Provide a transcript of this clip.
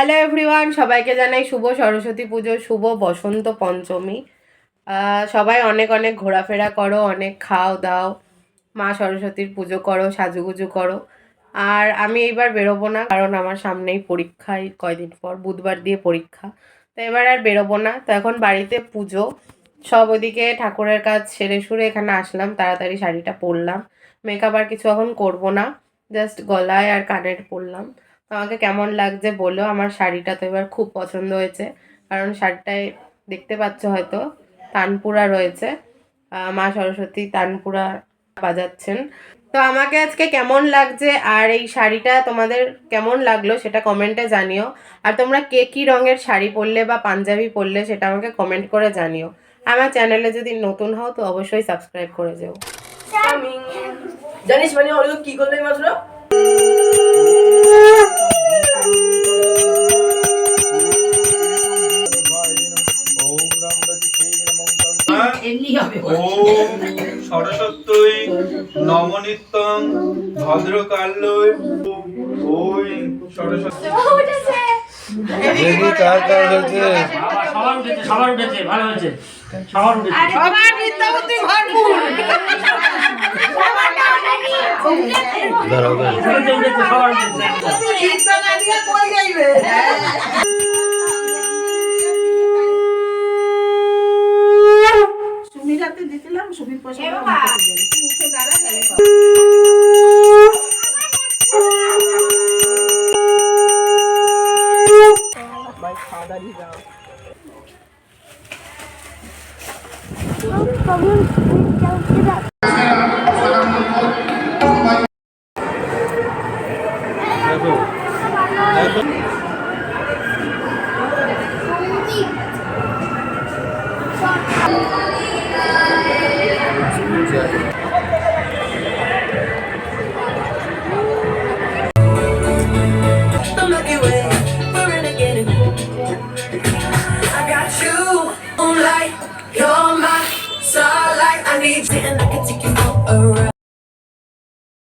Hello everyone, সবাইকে জানাই শুভ সরস্বতী পুজো, শুভ বসন্ত পঞ্চমী। সবাই অনেক অনেক ঘোরাফেরা করো, অনেক খাও দাও, মা সরস্বতীর পুজো করো, সাজুগুজু করো। আর আমি এইবার বেরোবো না, কারণ আমার সামনেই পরীক্ষা, এই কয়দিন পর বুধবার দিয়ে পরীক্ষা। তো এবার আর বেরোবো না। তো এখন বাড়িতে পুজো, সব ওদিকে ঠাকুরের কাজ সেরে সুরে এখানে আসলাম, তাড়াতাড়ি শাড়িটা পরলাম। মেকআপ আর কিছু এখন করবো না, জাস্ট গলায় আর কানের পরলাম। আমাকে কেমন লাগছে বলো। আমার শাড়িটা তো এবার খুব পছন্দ হয়েছে, কারণ শাড়িটায় দেখতে পাচ্ছ হয়তো তানপুরা রয়েছে, মা সরস্বতী তানপুরা বাজাচ্ছেন। তো আমাকে আজকে কেমন লাগছে আর এই শাড়িটা তোমাদের কেমন লাগলো সেটা কমেন্টে জানিও। আর তোমরা কে কী রঙের শাড়ি পরলে বা পাঞ্জাবি পরলে সেটা আমাকে কমেন্ট করে জানিও। আমার চ্যানেলে যদি নতুন হও তো অবশ্যই সাবস্ক্রাইব করে যেও। জানিস মানে ওগুলো কি করলে মাত্র সরস্বতী নমনিত্যং ভদ্রকাল্যই ওই সরস্বতী সবার উঠেছে ভালো হয়েছে সবার উঠেছে সবার বিদ্যাপতি ভরপুর সবার উঠেছে সুমির হাতে দিছিলাম, সুমির পয়সা উঠে দাঁড়া গেলে ভাই খাওয়া দাঁড়িয়ে যাও। You're my starlight, I need you and I can take you all around.